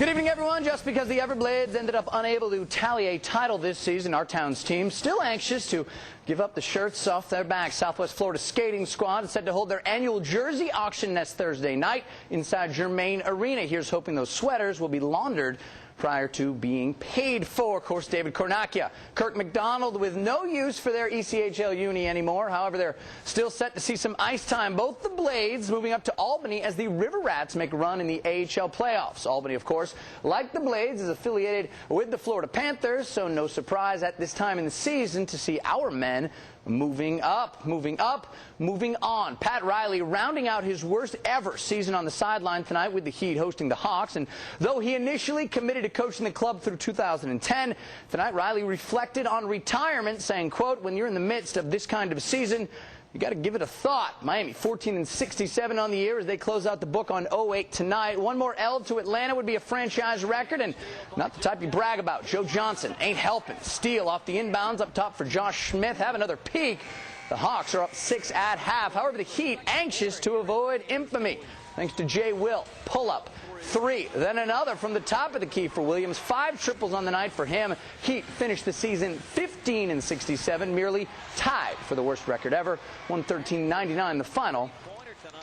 Good evening, everyone. Just because the Everblades ended up unable to tally a title this season, our town's team still anxious to give up the shirts off their backs. Southwest Florida skating squad is set to hold their annual jersey auction next Thursday night inside Germain Arena. Here's hoping those sweaters will be laundered prior to being paid for. Of course, David Cornacchia, Kirk McDonald with no use for their ECHL uni anymore. However, they're still set to see some ice time. Both the Blades moving up to Albany as the River Rats make a run in the AHL playoffs. Albany, of course, like the Blades, is affiliated with the Florida Panthers, so no surprise at this time in the season to see our men moving on. Pat Riley rounding out his worst ever season on the sideline tonight with the Heat hosting the Hawks. And though he initially committed to coaching the club through 2010, tonight Riley reflected on retirement, saying, quote, "When you're in the midst of this kind of season, you got to give it a thought." Miami 14-67 on the year as they close out the book on 0-8 tonight. One more L to Atlanta would be a franchise record, and not the type you brag about. Joe Johnson ain't helping. Steal off the inbounds up top for Josh Smith. Have another peek. The Hawks are up 6 at half. However, the Heat anxious to avoid infamy thanks to Jay Will. Pull-up. 3, then another from the top of the key for Williams. 5 triples on the night for him. Heat finished the season 15-67, merely tied for the worst record ever. 113-99 the final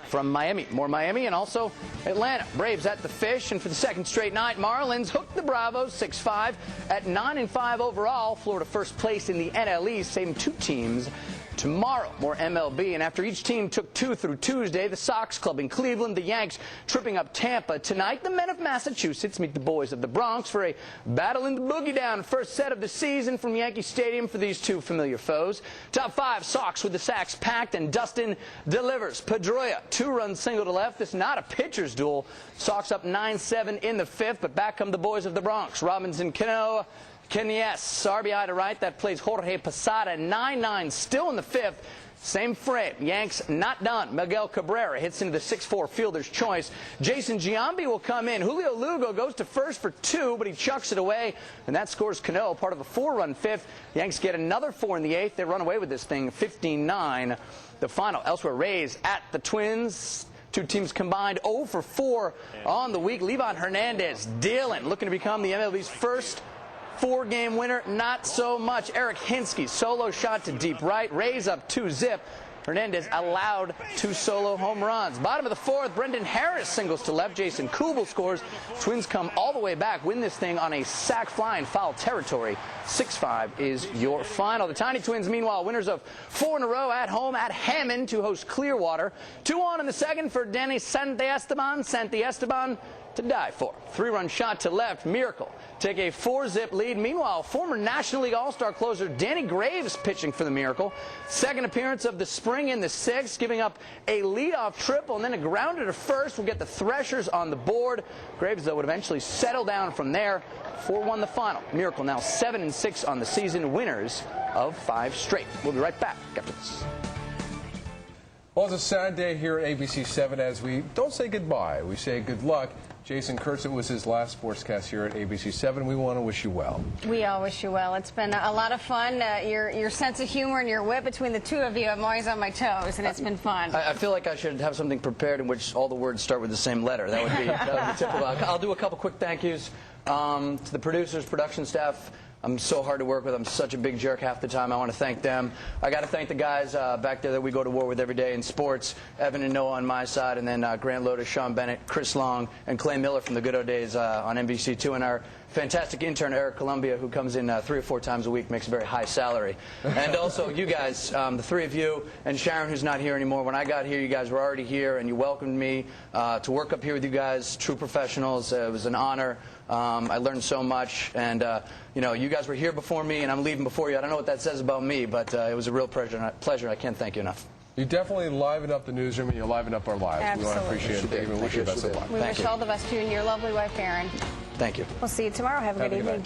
from Miami. More Miami and also Atlanta. Braves at the Fish, and for the second straight night, Marlins hooked the Bravos 6-5 at 9-5 overall. Florida first place in the NL East, same 2 teams. Tomorrow, more MLB, and after each team took 2 through Tuesday, the Sox clubbing Cleveland, the Yanks tripping up Tampa. Tonight, the men of Massachusetts meet the boys of the Bronx for a battle in the boogie down. First set of the season from Yankee Stadium for these 2 familiar foes. Top 5, Sox with the sacks packed, and Dustin delivers. Pedroia, 2-run single to left. This is not a pitcher's duel. Sox up 9-7 in the 5th, but back come the boys of the Bronx. Robinson Cano, Kenies, RBI to right. That plays Jorge Posada. 9-9 still in the 5th. Same frame. Yanks not done. Miguel Cabrera hits into the 6-4 fielder's choice. Jason Giambi will come in. Julio Lugo goes to first for 2, but he chucks it away, and that scores Cano, part of a 4-run 5th. Yanks get another 4 in the 8th. They run away with this thing, 15-9. The final. Elsewhere, Rays at the Twins. 2 teams combined 0 for 4 on the week. Levon Hernandez, Dylan, looking to become the MLB's first 4-game winner. Not so much. Eric Hinsky, solo shot to deep right. Rays up 2-zip. Hernandez allowed 2 solo home runs. Bottom of the 4th, Brendan Harris singles to left. Jason Kubel scores. Twins come all the way back, win this thing on a sac fly in foul territory. 6-5 is your final. The Tiny Twins, meanwhile, winners of 4 in a row at home at Hammond to host Clearwater. 2 on in the second for Danny Santiesteban to die for. 3-run shot to left. Miracle take a 4-zip lead. Meanwhile, former National League All-Star closer Danny Graves pitching for the Miracle. Second appearance of the spring in the 6th, giving up a leadoff triple and then a grounder to first. Will get the Threshers on the board. Graves, though, would eventually settle down from there. 4-1 the final. Miracle now 7-6 on the season, winners of 5 straight. We'll be right back after this. Well, it's a sad day here at ABC 7 as we don't say goodbye. We say good luck. Jason Kurtz, it was his last sportscast here at ABC 7. We want to wish you well. We all wish you well. It's been a lot of fun. Your sense of humor and your wit between the 2 of you, I'm always on my toes, and it's been fun. I feel like I should have something prepared in which all the words start with the same letter. That would be typical. I'll do a couple quick thank yous to the producers, production staff. I'm so hard to work with. I'm such a big jerk half the time. I want to thank them. I got to thank the guys back there that we go to war with every day in sports. Evan and Noah on my side, and then Grant Lotus, Sean Bennett, Chris Long, and Clay Miller from the good old days on NBC2, and our fantastic intern, Eric Columbia, who comes in 3 or 4 times a week, makes a very high salary. And also you guys, the 3 of you, and Sharon, who's not here anymore. When I got here, you guys were already here, and you welcomed me to work up here with you guys, true professionals. It was an honor. I learned so much, and you know, you guys were here before me, and I'm leaving before you. I don't know what that says about me, but it was a real pleasure. I can't thank you enough. You definitely liven up the newsroom, and you liven up our lives. Absolutely. We want to appreciate it, David. We wish you the best of luck. We wish all the best to you and your lovely wife, Erin. Thank you. We'll see you tomorrow. Have a good evening.